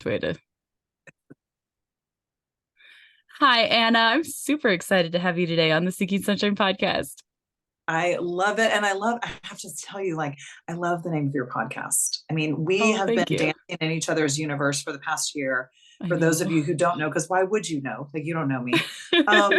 way to. Hi, Anna. I'm super excited to have you today on the Seeking Sunshine podcast. I love it. And I have to tell you, like, I love the name of your podcast. I mean, we Oh, have been thank you. dancing in each other's universe for the past year. I For those of know. you who don't know, because why would you know? Like, you don't know me. Um,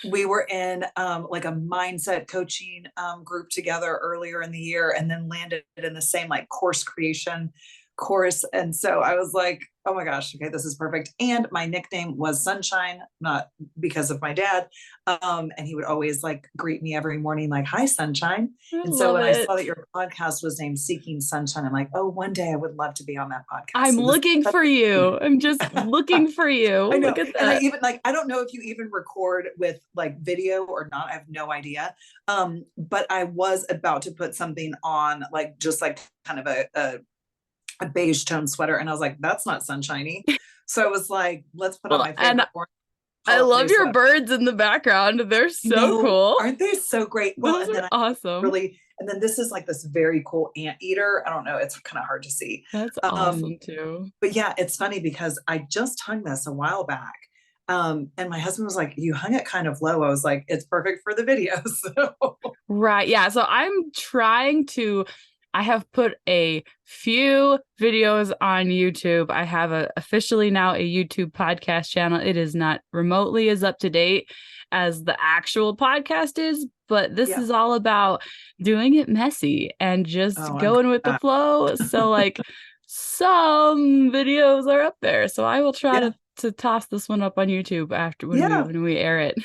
we were in like a mindset coaching group together earlier in the year and then landed in the same like course creation course. And so I was like, oh my gosh, okay, this is perfect. And my nickname was Sunshine, not because of my dad. And he would always like greet me every morning, like, hi, Sunshine. I And so love when I saw it. that your podcast was named Seeking Sunshine, I'm like, oh, one day I would love to be on that podcast. I'm So this looking for you. I'm just looking for you. I know. Look at And I that. even like, I don't know if you even record with like video or not. I have no idea. But I was about to put something on like just like kind of a beige tone sweater. And I was like, that's not sunshiny. So I was like, let's put on Well, my and favorite orange I holiday love your sweater. birds in the background. They're so No, cool. aren't they so great? Well, Those and are then I awesome. really, and then this is like this very cool anteater. I don't know. It's kind of hard to see. That's Um, awesome too. but yeah, it's funny because I just hung this a while back. And my husband was like, you hung it kind of low. I was like, it's perfect for the video. So Right. Yeah. So I have put a few videos on YouTube. I have officially now a YouTube podcast channel. It is not remotely as up to date as the actual podcast is, but this yeah. is all about doing it messy and just Oh, I'm going with the glad. flow. So like some videos are up there. So I will try Yeah. to toss this one up on YouTube after Yeah. when we air it.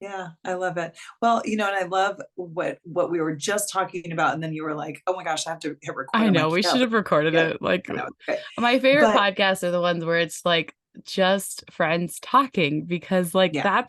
Yeah. I love it. Well, and I love what we were just talking about. And then you were like, oh my gosh, I have to hit record. I I'm know like, we yeah, should have recorded yeah, it. Like I know. Okay. my favorite But podcasts are the ones where it's like just friends talking because like yeah.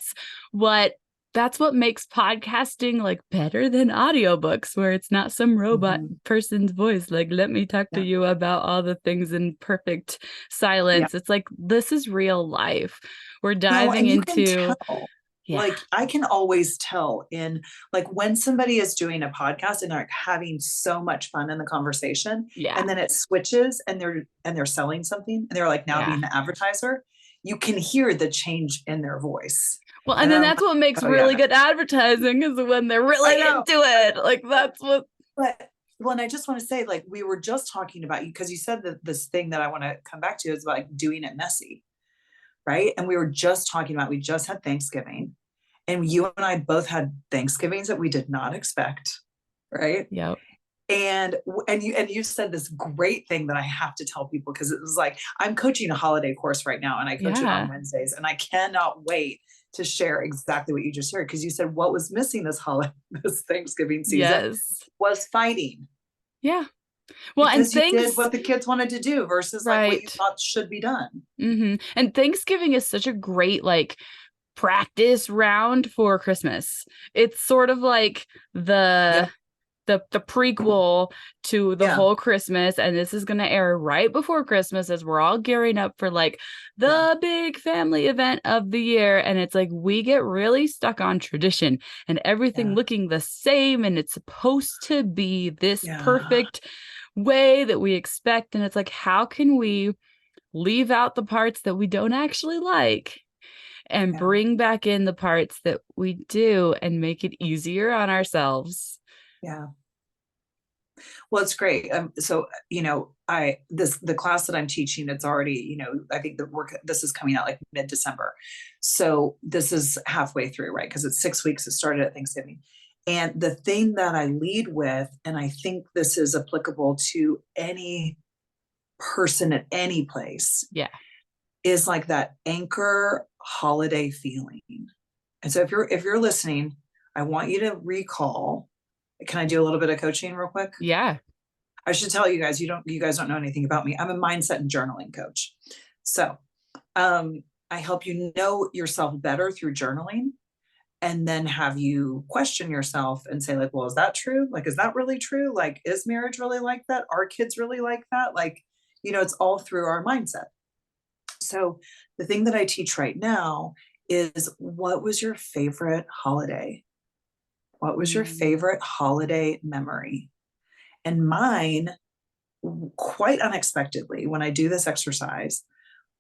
what that's what makes podcasting like better than audiobooks where it's not some robot Mhm. person's voice like let me talk to Yeah. you about all the things in perfect Yeah. silence. It's like this is real life. We're No, diving and you can into tell. yeah. Like I can always tell in like when somebody is doing a podcast and they're like having so much fun in the conversation, Yeah. and then it switches and they're selling something and they're like now Yeah. being the advertiser, you can hear the change in their voice. Well, and And then I'm that's what makes like, oh yeah, really good advertising is when they're I really know. into it. Like that's what But well, and I just want to say, like, we were just talking about you because you said that this thing that I want to come back to is about like doing it messy, right? And we were just talking about we just had Thanksgiving, and you and I both had Thanksgivings that we did not expect, right? yep. And you said this great thing that I have to tell people because it was like I'm coaching a holiday course right now, and I coach it on Yeah. Wednesdays, and I cannot wait to share exactly what you just shared because you said what was missing this holiday, this Thanksgiving season Yes. was fighting Yeah. Well, and because you did thanks, what the kids wanted to do versus like what you right. thought should be done. And Thanksgiving is such a great like practice round for Christmas. It's sort of like Yeah, the prequel to the yeah, whole Christmas, and this is going to air right before Christmas as we're all gearing up for like yeah, the big family event of the year. And it's like we get really stuck on tradition and everything yeah, looking the same, and it's supposed to be this yeah, perfect way that we expect. And it's like, how can we leave out the parts that we don't actually like and yeah, bring back in the parts that we do and make it easier on ourselves? yeah. Well, it's great. So I this the class that I'm teaching. It's already I think the work this is coming out like mid-December, so this is halfway through, right? Because it's 6 weeks. It started at Thanksgiving, and the thing that I lead with, and I think this is applicable to any person at any place, Yeah. is like that anchor holiday feeling. And so if you're listening, I want you to recall. Can I do a little bit of coaching real quick? Yeah. I should tell you guys, you guys don't know anything about me. I'm a mindset and journaling coach. So I help you know yourself better through journaling and then have you question yourself and say, like, well, is that true? Like, is that really true? Like, is marriage really like that? Are kids really like that? Like, it's all through our mindset. So the thing that I teach right now is what was your favorite holiday? What was your Mm. favorite holiday memory? And mine, quite unexpectedly, when I do this exercise,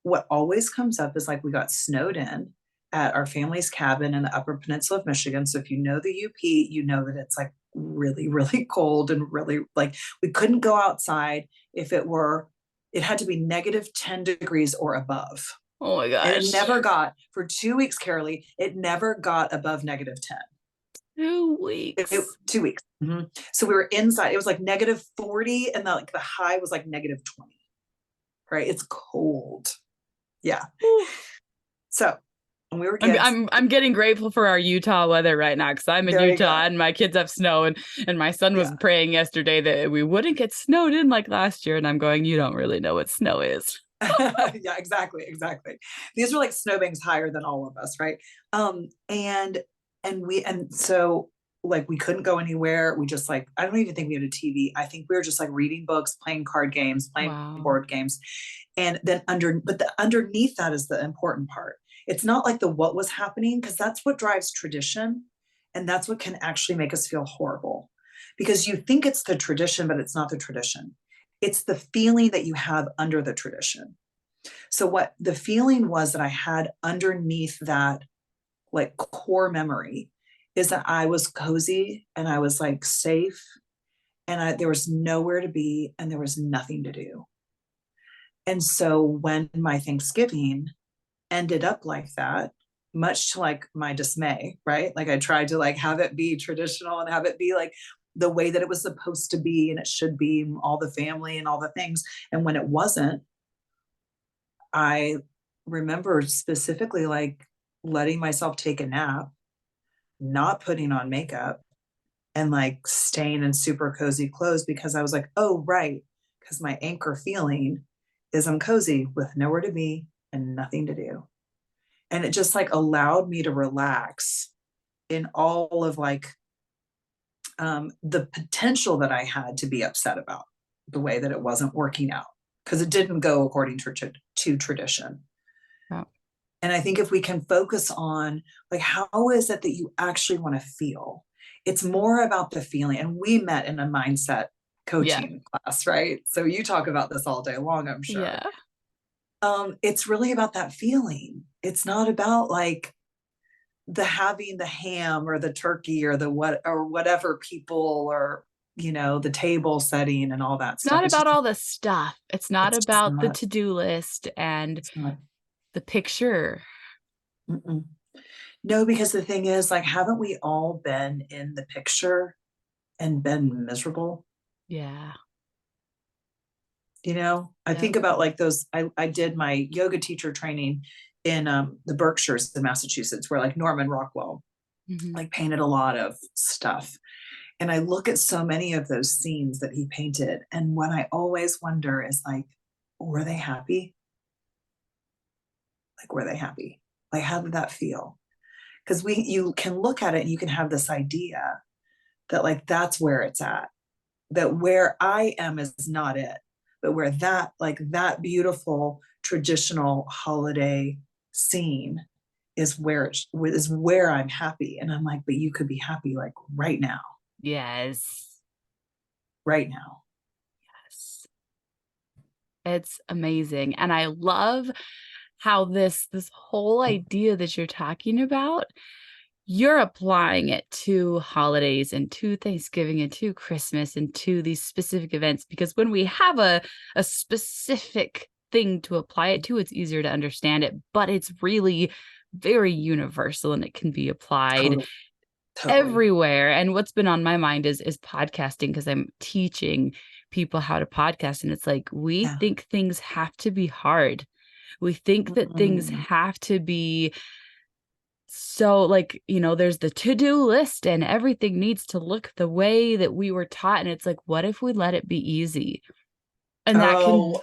what always comes up is like, we got snowed in at our family's cabin in the Upper Peninsula of Michigan. So if you know the UP, you know that it's like really, really cold and really like we couldn't go outside if it had to be negative 10 degrees or above. Oh my And it gosh. never got, for 2 weeks, Karaleigh, it never got above negative 10. 2 weeks. 2 weeks. Mm-hmm. So we were inside. It was like negative 40, and the high was like negative 20. Right? It's cold. Yeah. So when we were kids, I'm getting grateful for our Utah weather right now, because I'm in Utah and my kids have snow, and my son was praying yesterday that we wouldn't get snowed in like last year, and I'm going, you don't really know what snow is. Yeah, exactly. These are like snowbanks higher than all of us, right? And so like we couldn't go anywhere. We just like, I don't even think we had a TV. I think we were just like reading books, playing card games, playing board games. And then underneath that is the important part. It's not like what was happening, because that's what drives tradition. And that's what can actually make us feel horrible, because you think it's the tradition, but it's not the tradition. It's the feeling that you have under the tradition. So what the feeling was that I had underneath that like core memory is that I was cozy and I was like safe, and there was nowhere to be and there was nothing to do. And so when my Thanksgiving ended up like that, much to like my dismay, right? Like I tried to like have it be traditional and have it be like the way that it was supposed to be and it should be, all the family and all the things. And when it wasn't, I remember specifically like letting myself take a nap, not putting on makeup, and like staying in super cozy clothes, because I was like, oh, right. Because my anchor feeling is I'm cozy with nowhere to be and nothing to do. And it just like allowed me to relax in all of like the potential that I had to be upset about the way that it wasn't working out, because it didn't go according to tradition. Wow. And I think if we can focus on like, how is it that you actually want to feel? It's more about the feeling. And we met in a mindset coaching class, right? So you talk about this all day long, I'm sure. Yeah. It's really about that feeling. It's not about like having the ham or the turkey or whatever people, or the table setting and all that It's stuff. not about all the stuff. It's not about the not. to-do list and the picture. Mm-mm. No, because the thing is, like, haven't we all been in the picture and been miserable? Yeah. I think about like those, I did my yoga teacher training in the Berkshires in Massachusetts, where like Norman Rockwell like painted a lot of stuff. And I look at so many of those scenes that he painted. And what I always wonder is like, were they happy? Like, were they happy? Like, how did that feel? Because you can look at it and you can have this idea that like, that's where it's at, that where I am is not it, but where that beautiful traditional holiday scene is where I'm happy. And I'm like, but you could be happy like right now. Yes. Right now. Yes. It's amazing. And I love how this whole idea that you're talking about, you're applying it to holidays and to Thanksgiving and to Christmas and to these specific events, because when we have a specific thing to apply it to, it's easier to understand it, but it's really very universal and it can be applied everywhere. And what's been on my mind is podcasting, because I'm teaching people how to podcast. And it's like, we think things have to be hard. We think that things have to be so like, there's the to-do list and everything needs to look the way that we were taught. And it's like, what if we let it be easy? And that can,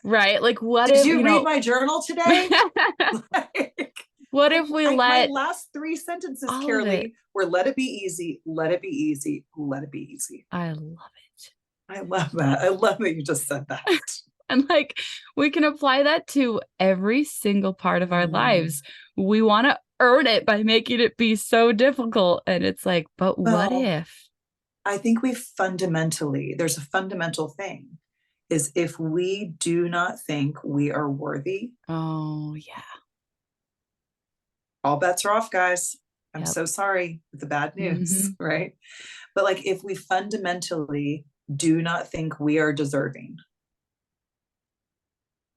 right? Like, what if, did you read my journal today? What if we let my last 3 sentences, Karaleigh, were let it be easy, let it be easy, let it be easy. I love it. I love that. I love that you just said that. And like, we can apply that to every single part of our lives. We want to earn it by making it be so difficult. And it's like, but what if? I think there's a fundamental thing, is if we do not think we are worthy, Oh, yeah. all bets are off, guys. I'm Yep. so sorry with the bad news, Mhm. right? But like if we fundamentally do not think we are deserving,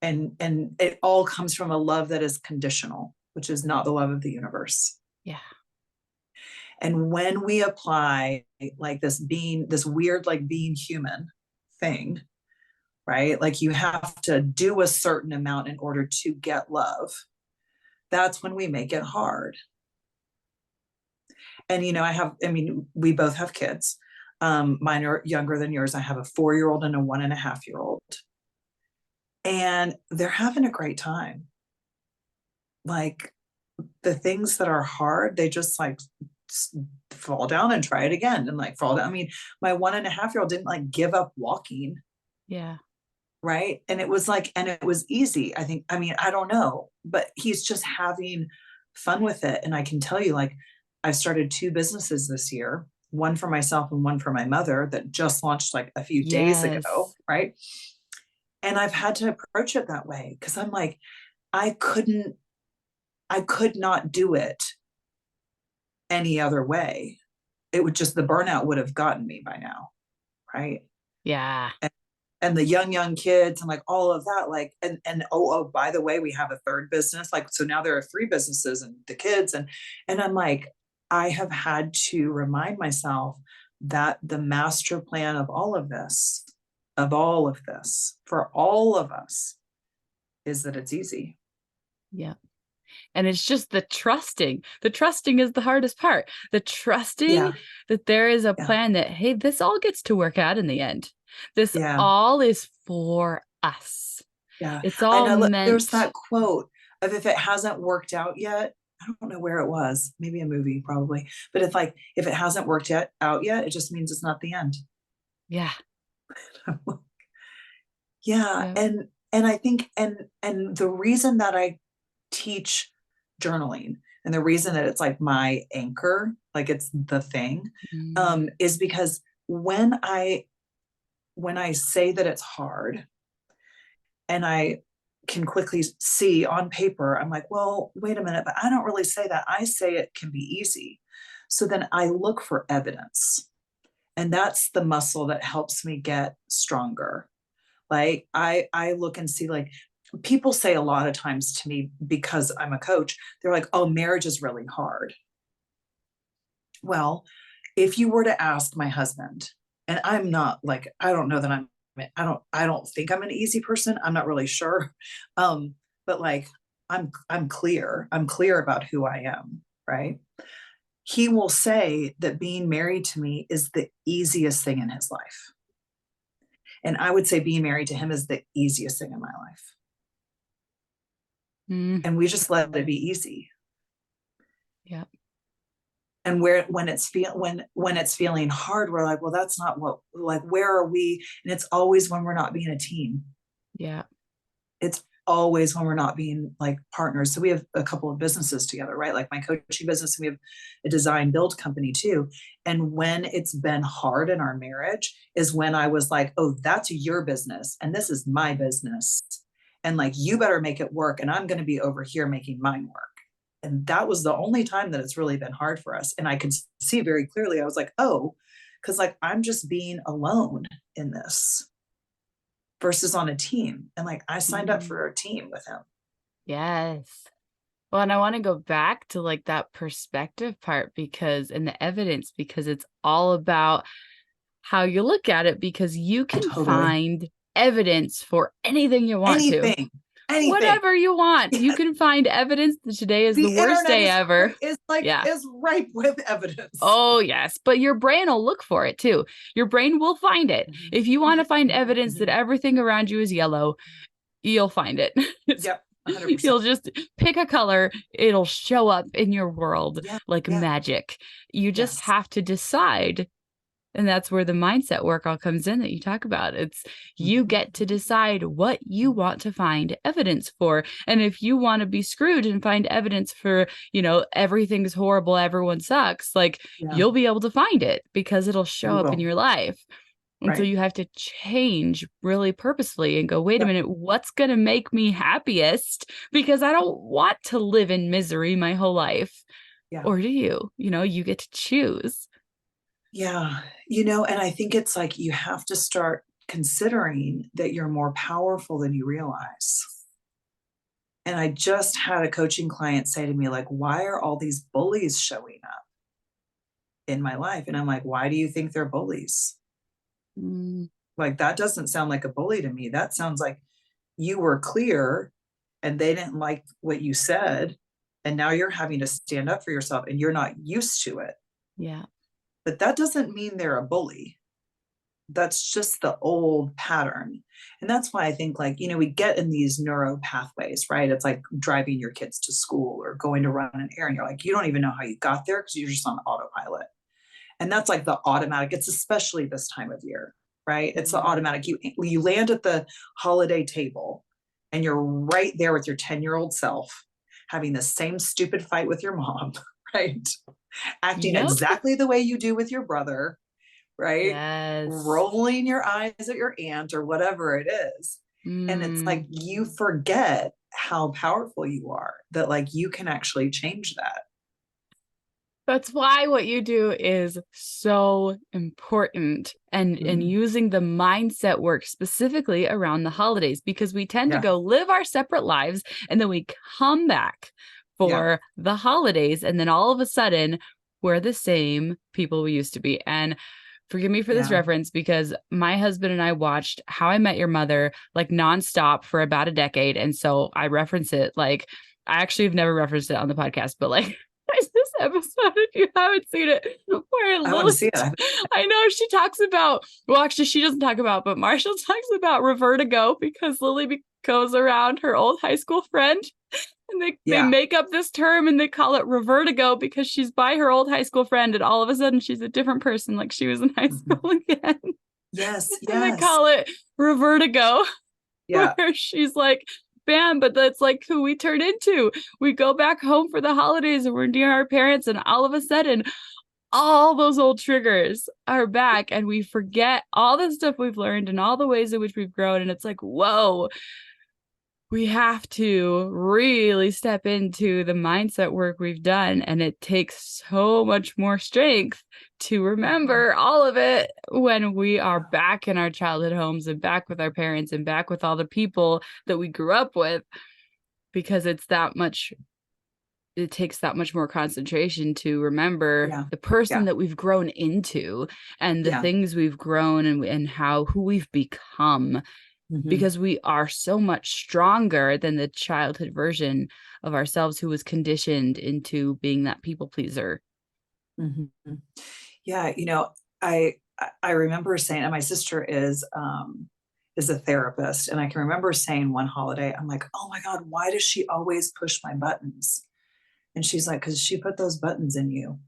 and it all comes from a love that is conditional, which is not the love of the universe. Yeah. And when we apply like this weird like being human thing, right? Like you have to do a certain amount in order to get love. That's when we make it hard. And we both have kids. Mine are younger than yours. I have a 4-year-old and a 1.5-year-old. And they're having a great time. Like the things that are hard, they just like fall down and try it again and like fall down. I mean, my 1.5-year-old didn't like give up walking. Yeah. Right. And it was like, and it was easy. I don't know, but he's just having fun with it. And I can tell you, like, I've started 2 businesses this year, one for myself and one for my mother that just launched like a few days ago. Yes. Right. And I've had to approach it that way because I'm like, I could not do it any other way. It would just, the burnout would have gotten me by now. Right. Yeah. And the young kids and like all of that, like, and by the way, we have a 3rd business. Like, so now there are 3 businesses and the kids. And I'm like, I have had to remind myself that the master plan of all of this, for all of us, is that it's easy. Yeah. And it's just the trusting. The trusting is the hardest part. The trusting Yeah. that there is a Yeah. plan that, hey, this all gets to work out in the end. This Yeah. all is for us. Yeah. It's I all know there's meant. that quote of if it hasn't worked out yet, I don't know where it was, maybe a movie probably, but if it hasn't worked out yet, it just means it's not the end. Yeah. Yeah. Yeah. And I think, and the reason that I teach journaling and the reason that it's like my anchor, like it's the thing, Mm. is because when I say that it's hard and I can quickly see on paper, I'm like, well, wait a minute, but I don't really say that. I say it can be easy. So then I look for evidence. And that's the muscle that helps me get stronger. Like I look and see, like, people say a lot of times to me, because I'm a coach, they're like, oh, marriage is really hard. Well, if you were to ask my husband, and I'm not like, I don't know that I don't think I'm an easy person. I'm not really sure. But like I'm clear. I'm clear about who I am, right? He will say that being married to me is the easiest thing in his life. And I would say being married to him is the easiest thing in my life. Mm. And we just let it be easy. Yeah. And when it's feeling hard, we're like, well, that's not what, like, where are we? And it's always when we're not being a team. Yeah. It's always when we're not being like partners. So we have a couple of businesses together, right? Like my coaching business, and we have a design build company too. And when it's been hard in our marriage is when I was like, oh, that's your business and this is my business. And like, you better make it work. And I'm going to be over here making mine work. And that was the only time that it's really been hard for us. And I could see very clearly, I was like, oh, because like I'm just being alone in this versus on a team. And like I signed up Mm. for a team with him. Yes. Well, and I want to go back to like that perspective part and the evidence, because it's all about how you look at it, because you can Totally. find evidence for anything you want to. Anything. Whatever you want. You Yes. can find evidence that today is the The worst internet day ever. Yeah. is ripe with evidence. Oh, yes. But your brain will look for it too. Your brain will find it. Mhm. If you want to find Mhm. evidence that Mhm. everything around you is yellow, you'll find it. Yep. 100%. You'll just pick a color, it'll show up in your world Yeah. like Yeah. magic. You just Yes. have to decide. And that's where the mindset work all comes in that you talk about. It's you Mhm. get to decide what you want to find evidence for. And if you want to be screwed and find evidence for, everything's horrible, everyone sucks, like Yeah. you'll be able to find it because it'll show We up in will. your life. And so Right. you have to change really purposefully and go, wait a Yep. minute, what's going to make me happiest? Because I don't want to live in misery my whole life. Yeah. Or do you? You get to choose. Yeah. And I think it's like you have to start considering that you're more powerful than you realize. And I just had a coaching client say to me, like, why are all these bullies showing up in my life? And I'm like, why do you think they're bullies? Mm, Like, that doesn't sound like a bully to me. That sounds like you were clear and they didn't like what you said. And now you're having to stand up for yourself and you're not used to it. yeah. But that doesn't mean they're a bully. That's just the old pattern. And that's why I think, like, we get in these neuro pathways, right? It's like driving your kids to school or going to run an errand. You're like, you don't even know how you got there because you're just on autopilot. And that's like the automatic, it's especially this time of year, right? It's the Mm, automatic. You land at the holiday table and you're right there with your 10-year-old self having the same stupid fight with your mom, right? Acting yep. exactly the way you do with your brother, right? Yes. Rolling your eyes at your aunt or whatever it is. And it's like Mm. you forget how powerful you are, that like you can actually change that. That's why what you do is so important, and Mhm. using the mindset work specifically around the holidays, because we tend to Yeah. go live our separate lives and then we come back Yeah. for the holidays and then all of a sudden we're the same people we used to be. And forgive me for this Yeah. reference, because my husband and I watched How I Met Your Mother like nonstop for about a decade, and so I reference it like I actually have never referenced it on the podcast, but like there's this episode, if you haven't seen it, where I want to Lily, see it. I know she talks about, well, actually, she doesn't talk about, but Marshall talks about Revertigo because Lily goes around her old high school friend and they Yeah. make up this term and they call it Revertigo because she's by her old high school friend and all of a sudden she's a different person, like she was in high Mhm. school again. Yes. And they Yes. call it Revertigo, Yeah. where she's like, bam, but that's like who we turn into. We go back home for the holidays and we're near our parents, and all of a sudden, all those old triggers are back, and we forget all the stuff we've learned and all the ways in which we've grown. And it's like, whoa, we have to really step into the mindset work we've done. And it takes so much more strength to Mhm. remember all of it when we are back in our childhood homes and back with our parents and back with all the people that we grew up with, because it takes that much more concentration to remember Yeah. the person Yeah. that we've grown into and the Yeah. things we've grown, and who we've become, Mhm. because we are so much stronger than the childhood version of ourselves who was conditioned into being that people pleaser. Mhm. Yeah. I remember saying, and my sister is a therapist, and I can remember saying one holiday, I'm like, oh my God, why does she always push my buttons? And she's like, because she put those buttons in you.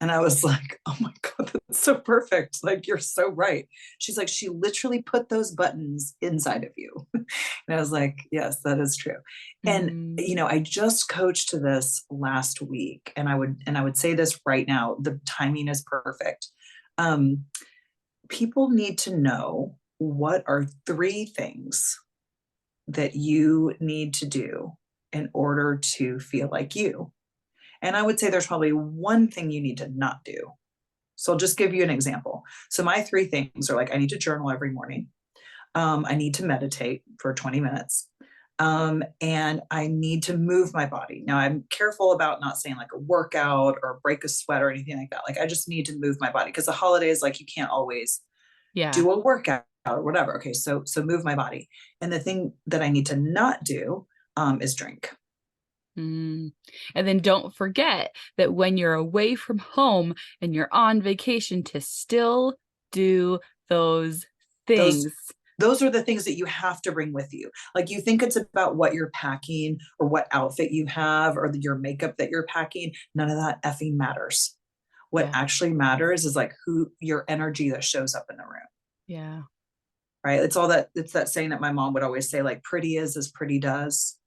And I was like, oh my God, that's so perfect. Like, you're so right. She's like, she literally put those buttons inside of you. And I was like, yes, that is true. And, Mm, I just coached to this last week, and I would say this right now, the timing is perfect. Um, People need to know what are 3 things that you need to do in order to feel like you. And I would say there's probably one thing you need to not do. So I'll just give you an example. So my 3 things are like, I need to journal every morning. I need to meditate for 20 minutes. And I need to move my body. Now I'm careful about not saying like a workout or break a sweat or anything like that. Like I just need to move my body because the holidays, like you can't always yeah. do a workout or whatever. Okay, so move my body. And the thing that I need to not do is drink. Mm. And then don't forget that when you're away from home and you're on vacation, to still do those Those things. those are the things that you have to bring with you. Like you think it's about what you're packing or what outfit you have or your makeup that you're packing. None of that effing matters. What Yeah. actually matters is like who your energy that shows up in the room. Yeah. Right. It's that saying that my mom would always say, like, pretty is as pretty does.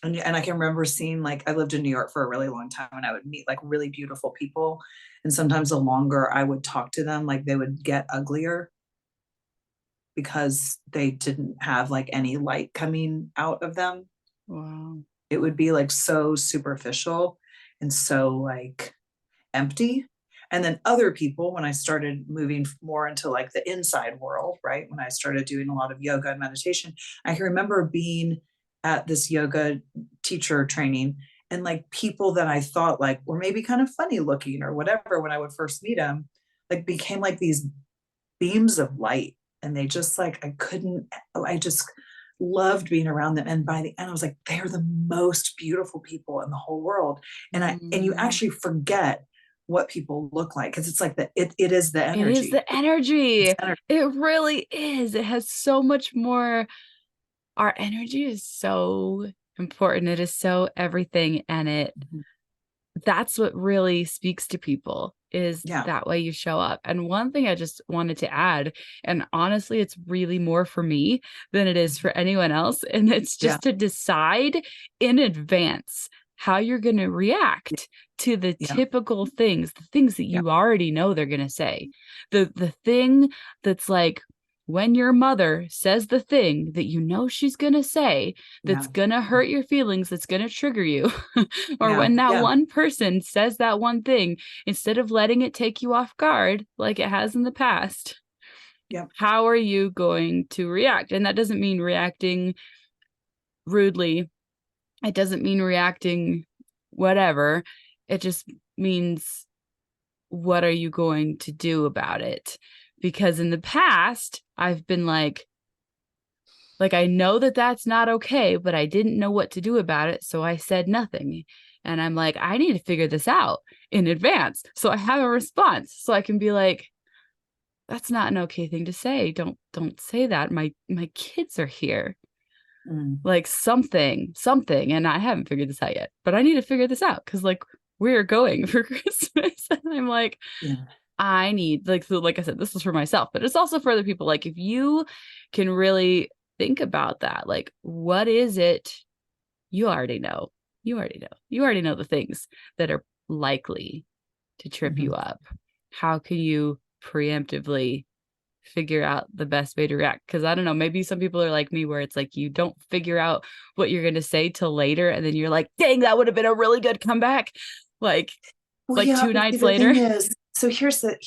And I can remember seeing, like, I lived in New York for a really long time, and I would meet like really beautiful people. And sometimes the longer I would talk to them, like they would get uglier because they didn't have like any light coming out of them. Wow. It would be like so superficial and so like empty. And then other people, when I started moving more into like the inside world, right? When I started doing a lot of yoga and meditation, I can remember being at this yoga teacher training, and like people that I thought like were maybe kind of funny looking or whatever when I would first meet them, like became like these beams of light. And they just like, I just loved being around them. And by the end, I was like, they're the most beautiful people in the whole world. And you Mm. actually forget what people look like, because it's like it is the It is energy. the energy. It's energy. It really is. It has so much more. Our energy is so important. It is so everything. And Mhm. that's what really speaks to people, is Yeah. that way you show up. And one thing I just wanted to add, and honestly, it's really more for me than it is for anyone else. And it's Yeah. just to decide in advance how you're going to react to the Yeah. typical things, the things that Yeah. you already know they're going to say. The thing that's like, when your mother says the thing that you know she's going to say, that's Yeah. going to hurt your feelings, that's going to trigger you, or Yeah. when that Yeah. one person says that one thing, instead of letting it take you off guard like it has in the past, Yeah. how are you going to react? And that doesn't mean reacting rudely. It doesn't mean reacting whatever. It just means, what are you going to do about it? Because in the past, I've been like, I know that that's not okay, but I didn't know what to do about it. So I said nothing. And I'm like, I need to figure this out in advance. So I have a response. So I can be like, that's not an okay thing to say. Don't say that. My kids are here. Mm. Like something. And I haven't figured this out yet, but I need to figure this out because like we're going for Christmas. And I'm like, Yeah. I need, like, so like I said, this is for myself, but it's also for other people. Like, if you can really think about that, like, what is it? You already know. You already know the things that are likely to trip Mhm. you up. How can you preemptively figure out the best way to react? Because I don't know, maybe some people are like me, where it's like you don't figure out what you're going to say till later, and then you're like, dang, that would have been a really good comeback. Like, Well, like yeah, two but see, nights the later. thing is, so here's the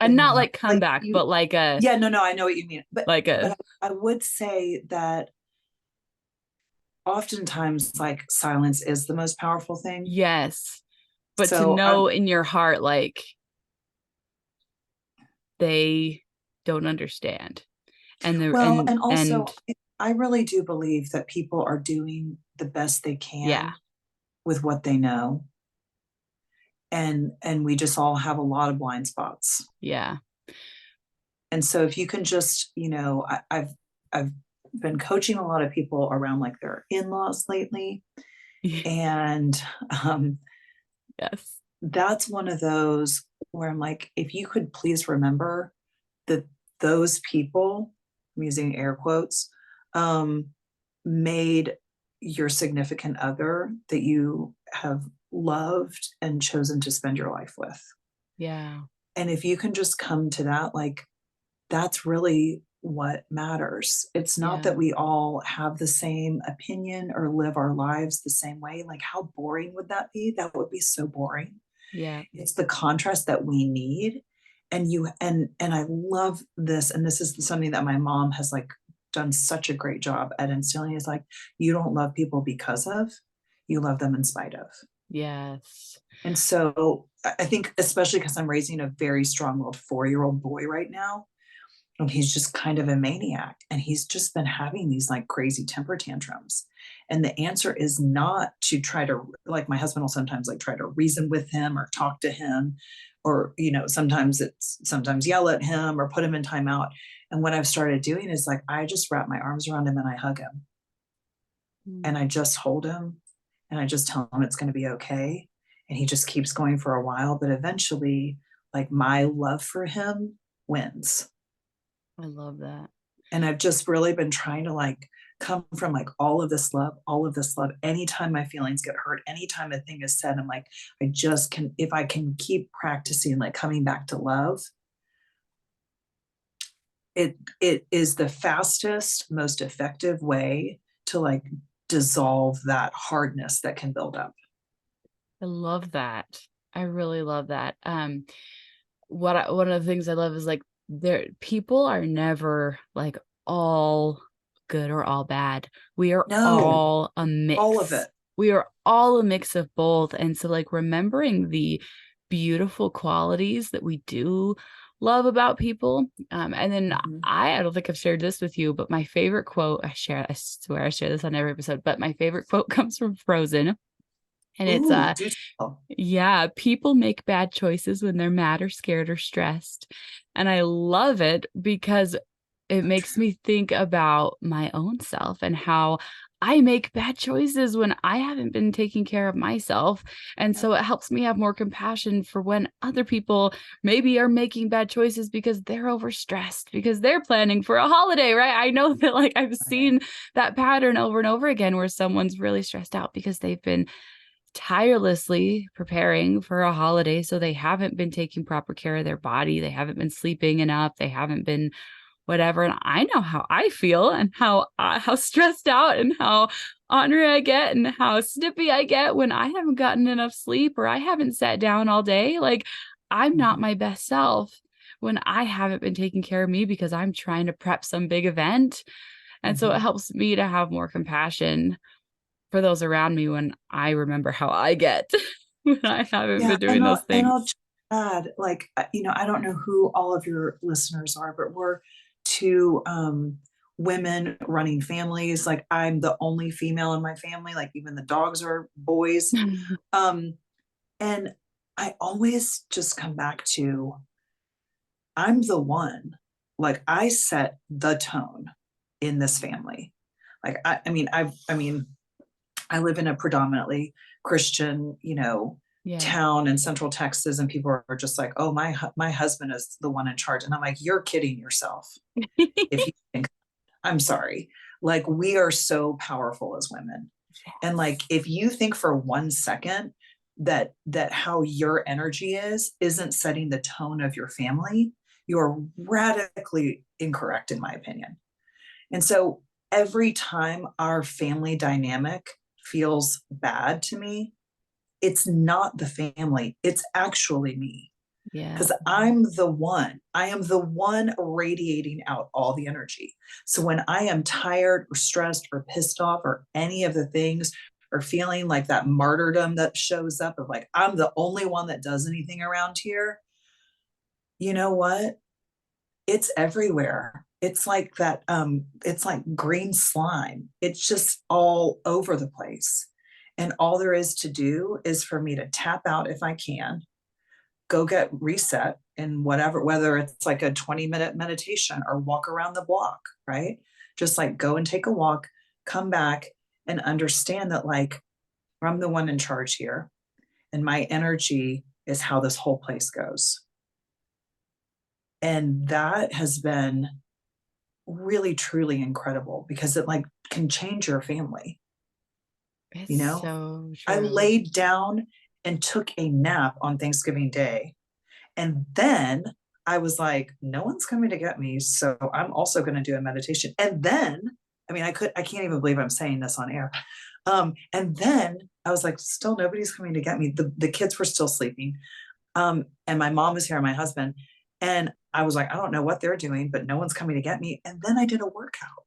And thing not though. like Like comeback, you, but like a yeah, no, I know what you mean. But like a but I would say that oftentimes like silence is the most powerful thing. yes. But to So know in your heart, like, they don't understand. And the well, and and also I really do believe that people are doing the best they yeah, can with what they know. And we just all have a lot of blind spots. yeah. And so if you can just, I've been coaching a lot of people around like their in-laws lately. And um, Yes. that's one of those where I'm like, if you could please remember that those people, I'm using air quotes, um, made your significant other that you have loved and chosen to spend your life with. Yeah. And if you can just come to that, like, that's really what matters. It's not Yeah. that we all have the same opinion or live our lives the same way. Like, how boring would that be? That would be so boring. Yeah. It's the contrast that we need. And I love this. And this is something that my mom has like done such a great job at instilling, is like, you don't love people because of, you love them in spite of. Yes. And so I think, especially because I'm raising a very strong-willed 4-year-old boy right now, and he's just kind of a maniac, and he's just been having these like crazy temper tantrums. And the answer is not to try to, like, my husband will sometimes like try to reason with him or talk to him, or sometimes yell at him or put him in timeout. And what I've started doing is like, I just wrap my arms around him and I hug him, and Mm. I just hold him, and I just tell him it's going to be okay. And he just keeps going for a while, but eventually, like, my love for him wins. I love that. And I've just really been trying to like come from like all of this love, all of this love. Anytime my feelings get hurt, anytime a thing is said, I'm like, I just can, if I can keep practicing like coming back to love, it is the fastest, most effective way to like dissolve that hardness that can build up. I love that. I really love that. One of the things I love is like people are never like all good or all bad. We are No, all a all of mix. it. We are all a mix of both. And so like remembering the beautiful qualities that we do love about people. And then I don't think I've shared this with you, but my favorite quote I swear I share this on every episode, but my favorite quote comes from Frozen. And it's Ooh, do tell. yeah, people make bad choices when they're mad or scared or stressed. And I love it because it makes me think about my own self and how I make bad choices when I haven't been taking care of myself. And so it helps me have more compassion for when other people maybe are making bad choices because they're overstressed, because they're planning for a holiday, right? I know that like I've seen that pattern over and over again where someone's really stressed out because they've been tirelessly preparing for a holiday. So they haven't been taking proper care of their body. They haven't been sleeping enough. They haven't been whatever. And I know how I feel and how stressed out and how ornery I get and how snippy I get when I haven't gotten enough sleep or I haven't sat down all day. Like I'm not my best self when I haven't been taking care of me because I'm trying to prep some big event. And so it helps me to have more compassion for those around me when I remember how I get when I haven't been doing those And things. I'll just add, like, I don't know who all of your listeners are, but we're two women running families. Like, I'm the only female in my family. Like, even the dogs are boys. Um, and I always just come back to, I'm the one. Like, I set the tone in this family. Like, I live in a predominantly Christian, Yeah. town in Central Texas, and people are just like, "Oh, my husband is the one in charge," and I'm like, "You're kidding yourself if you think." I'm sorry. Like, we are so powerful as women, and like if you think for 1 second that how your energy isn't setting the tone of your family, you're radically incorrect, in my opinion. And so every time our family dynamic feels bad to me, it's not the family, it's actually me. Yeah. Because I am the one radiating out all the energy. So when I am tired or stressed or pissed off or any of the things, or feeling like that martyrdom that shows up of like, I'm the only one that does anything around here, you know what? It's everywhere. It's like that, it's like green slime. It's just all over the place. And all there is to do is for me to tap out if I can, go get reset in whatever, whether it's like a 20-minute meditation or walk around the block, right? Just like go and take a walk, come back and understand that like I'm the one in charge here and my energy is how this whole place goes. And that has been really truly incredible because it like can change your family. It's so I true. laid down and took a nap on Thanksgiving Day, and then I was like, no one's coming to get me, so I'm also going to do a meditation. And then I can't even believe I'm saying this on air. And then I was like, still nobody's coming to get me. The kids were still sleeping, and my mom was here and my husband, and I was like, I don't know what they're doing, but no one's coming to get me. And then I did a workout.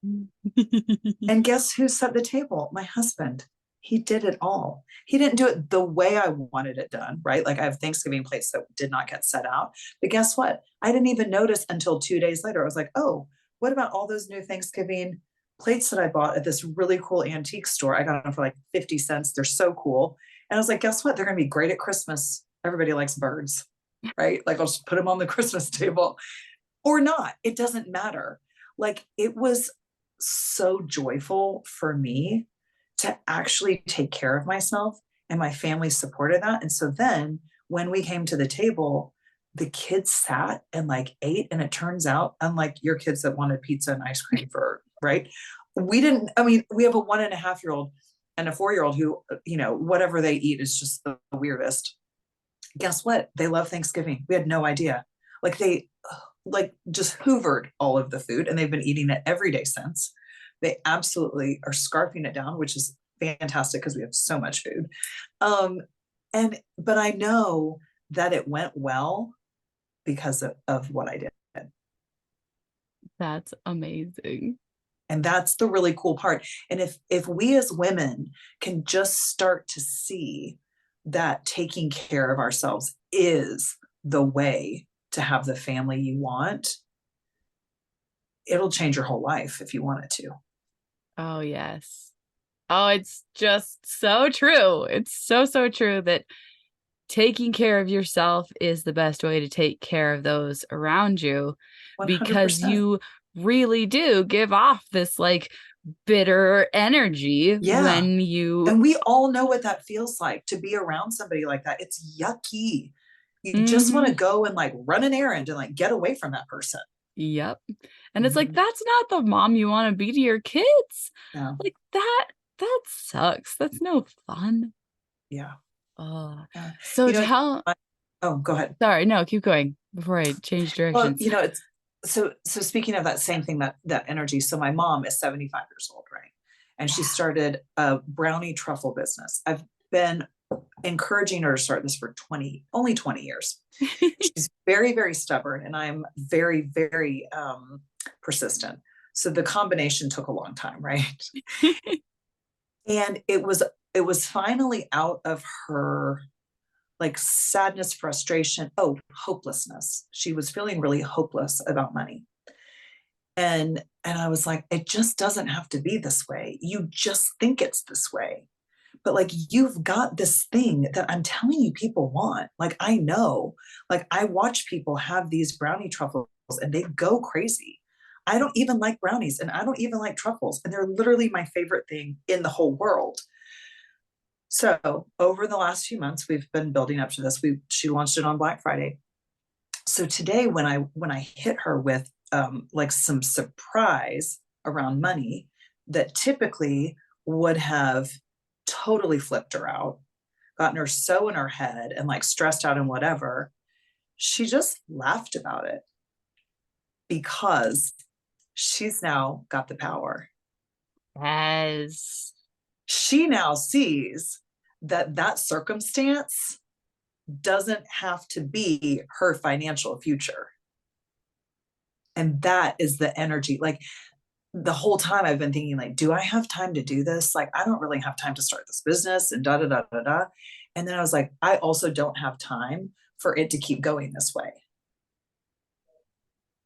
And guess who set the table? My husband. He did it all. He didn't do it the way I wanted it done, right? Like I have Thanksgiving plates that did not get set out. But guess what? I didn't even notice until 2 days later. I was like, oh, what about all those new Thanksgiving plates that I bought at this really cool antique store? I got them for like 50 cents. They're so cool. And I was like, guess what? They're going to be great at Christmas. Everybody likes birds, right? Like I'll just put them on the Christmas table or not. It doesn't matter. Like it was so joyful for me to actually take care of myself, and my family supported that. And so then when we came to the table, the kids sat and like ate, and it turns out, unlike your kids that wanted pizza and ice cream for right, we didn't, I mean, we have a 1.5-year-old and a 4-year-old who, whatever they eat is just the weirdest. Guess what? They love Thanksgiving. We had no idea. Like they like just hoovered all of the food and they've been eating it every day since. They absolutely are scarfing it down, which is fantastic because we have so much food. But I know that it went well because of what I did. That's amazing. And that's the really cool part. And if we as women can just start to see that taking care of ourselves is the way to have the family you want, it'll change your whole life if you want it to. Oh, yes. Oh, it's just so true. It's so, so true that taking care of yourself is the best way to take care of those around you, because 100%. you really do give off this like bitter energy Yeah. when you. And we all know what that feels like to be around somebody like that. It's yucky. You just want to Mhm. go and like run an errand and like get away from that person. Yep. And it's like, Mhm. that's not the mom you want to be to your kids. Yeah. Like that sucks. That's no fun. Yeah. Oh, Yeah. so It's tell. oh, go ahead. Sorry, no, keep going before I change Well, directions. it's so speaking of that same thing, that energy. So my mom is 75 years old, right? And she Yeah. started a brownie truffle business. I've been encouraging her to start this for only 20 years. She's very, very stubborn, and I'm very, very persistent. So the combination took a long time, right? And it was finally out of her like sadness, frustration, hopelessness. She was feeling really hopeless about money. And I was like, it just doesn't have to be this way. You just think it's this way. But like you've got this thing that I'm telling you people want. Like I know, like I watch people have these brownie truffles and they go crazy. I don't even like brownies and I don't even like truffles. And they're literally my favorite thing in the whole world. So over the last few months, we've been building up to this. She launched it on Black Friday. So today, when I hit her with like some surprise around money that typically would have totally flipped her out, gotten her so in her head and like stressed out and whatever, she just laughed about it because she's now got the power. Yes. She now sees that that circumstance doesn't have to be her financial future. And that is the energy. Like the whole time I've been thinking, like, do I have time to do this? Like, I don't really have time to start this business and da da da da da. And then I was like, I also don't have time for it to keep going this way.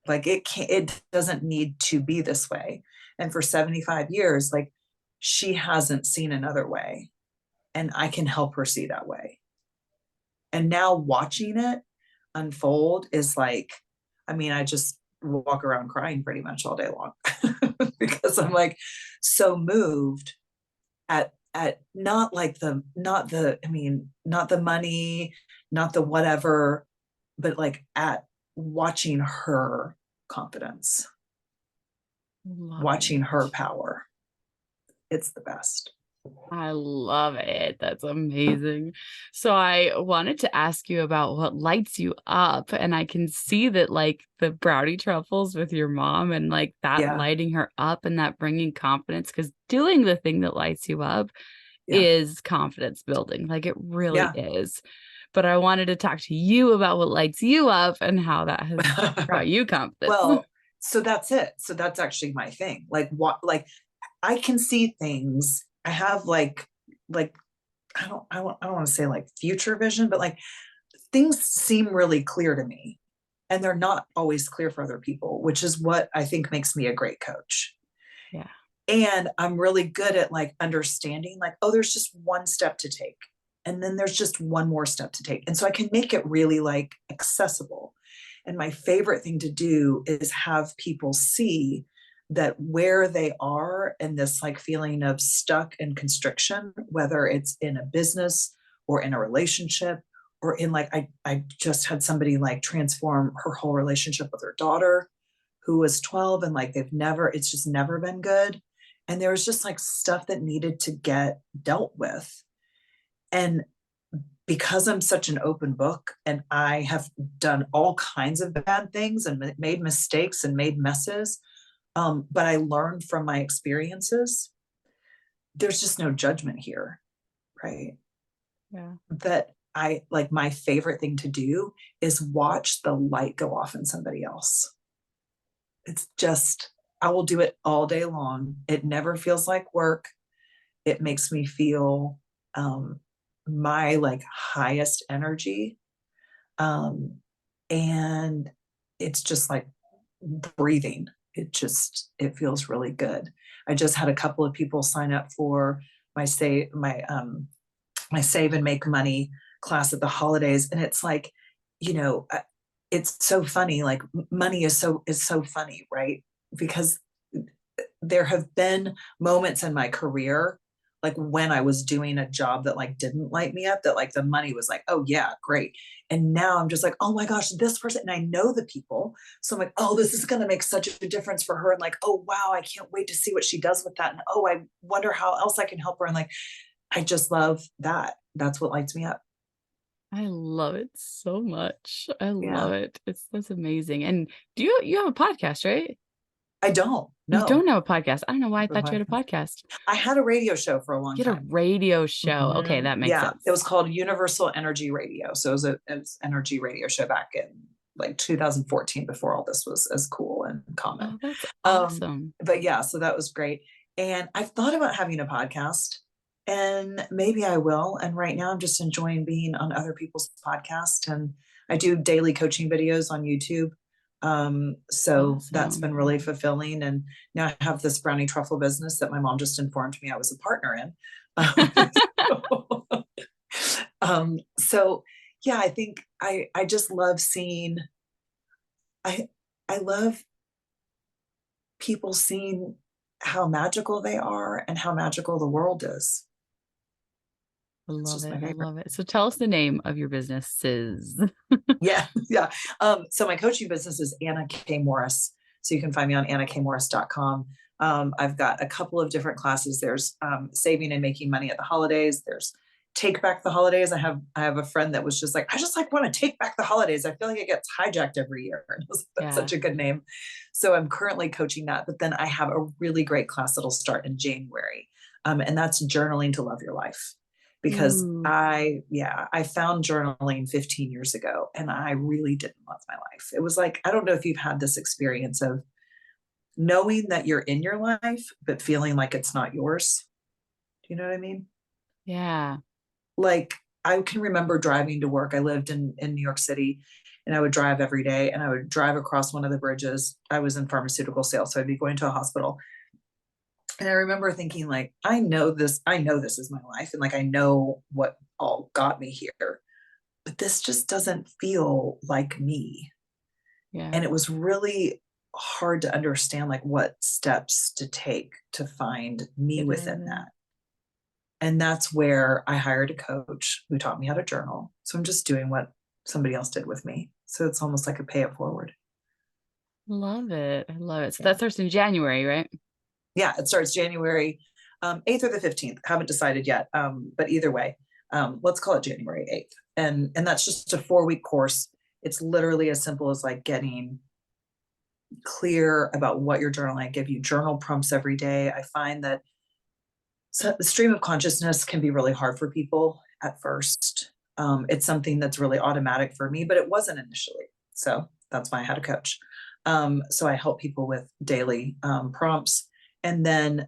Like it doesn't need to be this way. And for 75 years, like she hasn't seen another way. And I can help her see that way. And now watching it unfold is like, I mean, I just walk around crying pretty much all day long because I'm like so moved at not like not the money, not the whatever, but like at watching her confidence, Love watching it. her power. It's the best. I love it. That's amazing. So I wanted to ask you about what lights you up. And I can see that like the brownie truffles with your mom and like that Yeah. lighting her up and that bringing confidence, because doing the thing that lights you up Yeah. is confidence building. Like it really Yeah. is. But I wanted to talk to you about what lights you up and how that has brought you confidence. Well, so that's it. So that's actually my thing. Like what, like I can see things. I have like I don't want to say like future vision, but like things seem really clear to me and they're not always clear for other people, which is what I think makes me a great coach. Yeah. And I'm really good at like understanding like, oh, there's just one step to take. And then there's just one more step to take. And so I can make it really like accessible. And my favorite thing to do is have people see that where they are in this like feeling of stuck and constriction, whether it's in a business or in a relationship or in like, I just had somebody like transform her whole relationship with her daughter who was 12 and like it's just never been good. And there was just like stuff that needed to get dealt with. And because I'm such an open book and I have done all kinds of bad things and made mistakes and made messes, but I learned from my experiences, there's just no judgment here, right? Yeah. That I like, my favorite thing to do is watch the light go off in somebody else. It's just, I will do it all day long. It never feels like work. It makes me feel my like highest energy. And it's just like breathing. It feels really good. I just had a couple of people sign up for my my save and make money class at the holidays. And it's like, you know, it's so funny. Like money is so funny, right? Because there have been moments in my career, like when I was doing a job that like didn't light me up, that like the money was like, oh yeah, great. And now I'm just like, oh my gosh, this person, and I know the people. So I'm like, oh, this is going to make such a difference for her. And like, oh wow, I can't wait to see what she does with that. And oh, I wonder how else I can help her. And like, I just love that. That's what lights me up. I love it so much. I love Yeah. it. That's amazing. And you have a podcast, right? I don't You know. don't have a podcast. I don't know why I thought you had a podcast. I had a radio show for a long You had a time. radio show. Okay, Mhm. that makes Yeah, it sense. was called Universal Energy Radio. So it was energy radio show back in like 2014, before all this was as cool and common. Oh, that's Um, awesome. but yeah, so that was great. And I've thought about having a podcast, and maybe I will. And right now I'm just enjoying being on other people's podcasts, and I do daily coaching videos on YouTube. So that's Awesome. been really fulfilling. And now I have this brownie truffle business that my mom just informed me I was a partner in. So, so yeah, I think I just love seeing, I I love people seeing how magical they are and how magical the world is. I It's love just it. my I favorite. love it. So tell us the name of your businesses. Yeah, yeah. So my coaching business is Anna K. Morris. So you can find me on annakmorris.com. I've got a couple of different classes. There's saving and making money at the holidays. There's take back the holidays. I have a friend that was just like, I just like want to take back the holidays. I feel like it gets hijacked every year. And that's Yeah. such a good name. So I'm currently coaching that, but then I have a really great class that'll start in January. And that's journaling to love your life. Because Ooh. I found journaling 15 years ago and I really didn't love my life. It was like, I don't know if you've had this experience of knowing that you're in your life, but feeling like it's not yours. Do you know what I mean? Yeah. Like I can remember driving to work. I lived in New York City, and I would drive every day, and I would drive across one of the bridges. I was in pharmaceutical sales. So I'd be going to a hospital. And I remember thinking like, I know this is my life. And like, I know what all got me here, but this just doesn't feel like me. Yeah. And it was really hard to understand like what steps to take to find me Get out of within there. that. And that's where I hired a coach who taught me how to journal. So I'm just doing what somebody else did with me. So it's almost like a pay it forward. Love it. I love it. So Yeah. that starts in January, right? Yeah, it starts January 8th or the 15th. Haven't decided yet. But either way, let's call it January 8th. And that's just a 4-week course. It's literally as simple as like getting clear about what you're journaling. I give you journal prompts every day. I find that the stream of consciousness can be really hard for people at first. It's something that's really automatic for me, but it wasn't initially. So that's why I had a coach. So I help people with daily prompts. And then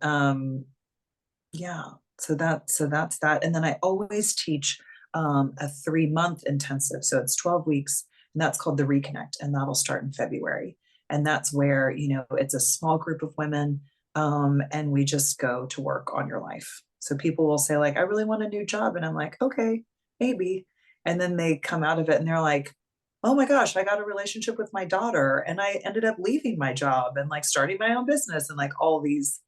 yeah, so that's that. And then I always teach a 3-month intensive. So it's 12 weeks, and that's called the Reconnect, and that'll start in February. And that's where, it's a small group of women, and we just go to work on your life. So people will say, like, I really want a new job. And I'm like, okay, maybe. And then they come out of it and they're like, oh my gosh, I got a relationship with my daughter, and I ended up leaving my job and like starting my own business and like all these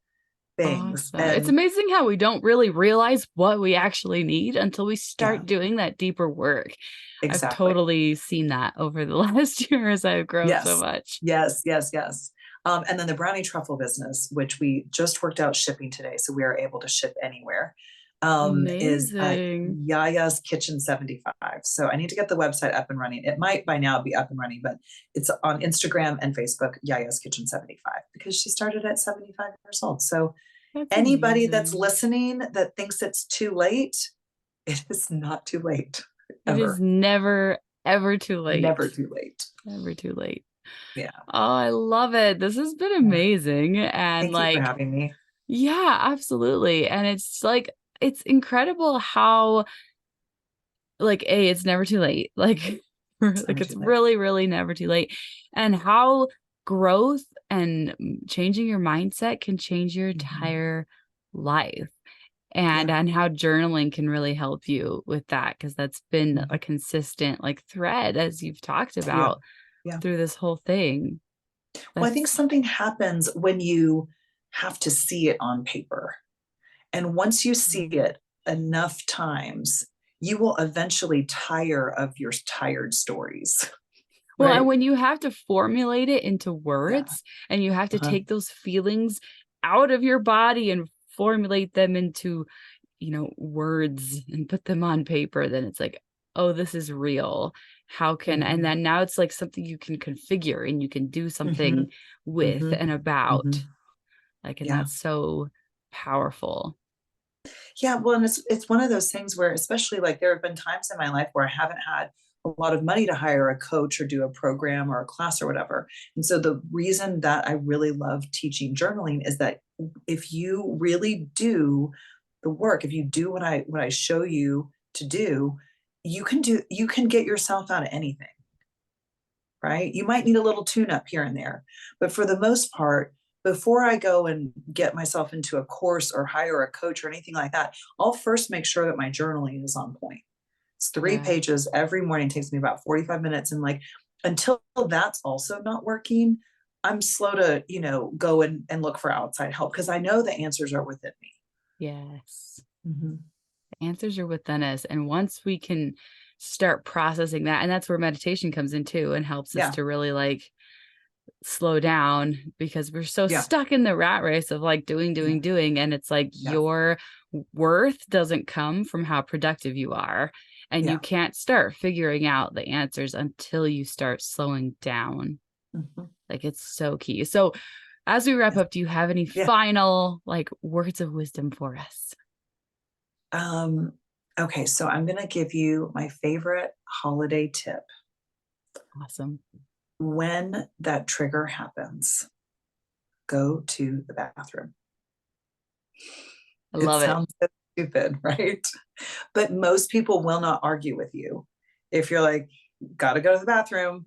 things. Awesome. It's And amazing how we don't really realize what we actually need until we yeah, start doing that deeper work. I've exactly. totally seen that over the last year as I've grown so Yes, much. yes, yes, yes. And then the brownie truffle business, which we just worked out shipping today, so we are able to ship anywhere, is Amazing. Yaya's Kitchen 75. So I need to get the website up and running. It might by now be up and running, but it's on Instagram and Facebook, Yaya's Kitchen 75, because she started at 75 years old. So That's anybody that's amazing. listening that thinks it's too late, it is not too late, It is ever. never, ever too late. Never too late. Never too late. Yeah. Oh, I love it. This has been Yeah. amazing. And Thank you for like, having me. yeah, absolutely. And it's like, it's incredible how, like, it's never too late. Like, It's like never it's too late. really, really never too late. And how growth and changing your mindset can change your entire life. Yeah. And how journaling can really help you with that, because that's been a consistent like thread, as you've talked Yeah. about Yeah. through this whole thing. Well, I think That's something happens when you have to see it on paper. And once you see it enough times, you will eventually tire of your tired stories, well, and right? when you have to formulate it into Yeah. words and you have to Uh-huh. take those feelings out of your body and formulate them into, words and put them on paper, then it's like, oh, this is real. How can, and Mhm. then now it's like something you can configure and you can do something Mhm. with Mhm. and about. Mhm. Like, and Yeah. that's so powerful. Yeah, well, and it's one of those things where, especially like there have been times in my life where I haven't had a lot of money to hire a coach or do a program or a class or whatever. And so the reason that I really love teaching journaling is that if you really do the work, if you do what I show you to do, you can get yourself out of anything, right? You might need a little tune up here and there, but for the most part, before I go and get myself into a course or hire a coach or anything like that, I'll first make sure that my journaling is on point. It's 3 pages every morning, takes me about 45 minutes. And like, until that's also not working, I'm slow to, go and look for outside help because I know the answers are within me. Yes. Mhm. The answers are within us. And once we can start processing that, and that's where meditation comes in too and helps us Yeah. to really like slow down, because we're so Yeah. stuck in the rat race of like doing, Yeah. doing, doing. And it's like Yeah. your worth doesn't come from how productive you are. And you Yeah. can't start figuring out the answers until you start slowing down. Mhm. Like, it's so key. So as we wrap Yes. up, do you have any Yeah. final like words of wisdom for us? Um, okay, so I'm going to give you my favorite holiday tip. Awesome. When that trigger happens, go to the bathroom. I It love it. sounds so stupid, right? But most people will not argue with you if you're like, gotta go to the bathroom,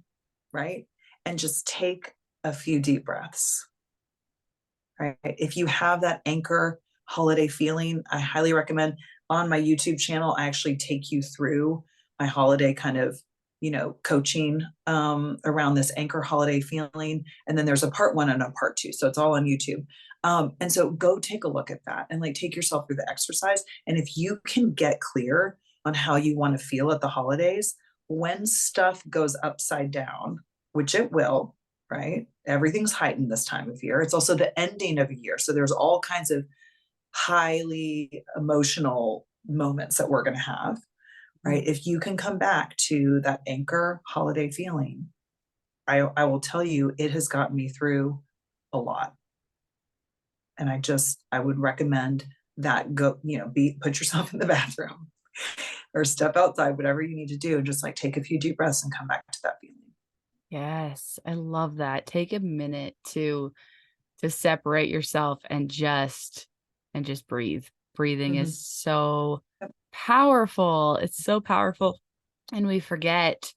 right? And just take a few deep breaths, right? If you have that anchor holiday feeling, I highly recommend on my YouTube channel, I actually take you through my holiday kind of, coaching around this anchor holiday feeling. And then there's a part one and a part two. So it's all on YouTube. And so go take a look at that and like take yourself through the exercise. And if you can get clear on how you want to feel at the holidays, when stuff goes upside down, which it will, right? Everything's heightened this time of year. It's also the ending of a year. So there's all kinds of highly emotional moments that we're going to have, right? If you can come back to that anchor holiday feeling, I will tell you, it has gotten me through a lot. And I would recommend that put yourself in the bathroom or step outside, whatever you need to do, and just like take a few deep breaths and come back to that feeling. Yes, I love that. Take a minute to separate yourself and just breathe. Breathing is Mm-hmm. so powerful. It's so powerful. And we forget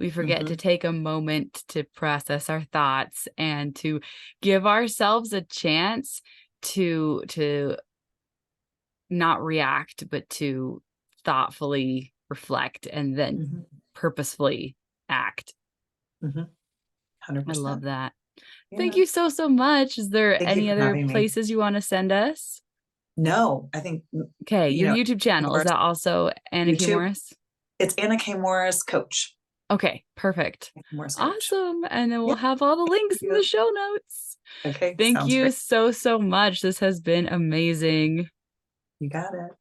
Mm-hmm. to take a moment to process our thoughts and to give ourselves a chance to not react, but to thoughtfully reflect and then Mm-hmm. purposefully act. Mm-hmm. I love 100%. that. Thank Yeah. you so, so much. Is there Thank you any for other having me. places you want to send us? No, I think, Okay, your YouTube channel, is Morris, that also Anna K. YouTube, Morris? it's Anna K. Morris Coach. Okay, perfect. Morris Coach. Awesome. And then we'll Yeah. have all the Thank links in the you. show notes. Okay, Thank sounds you great. so, so much. This has been amazing. You got it.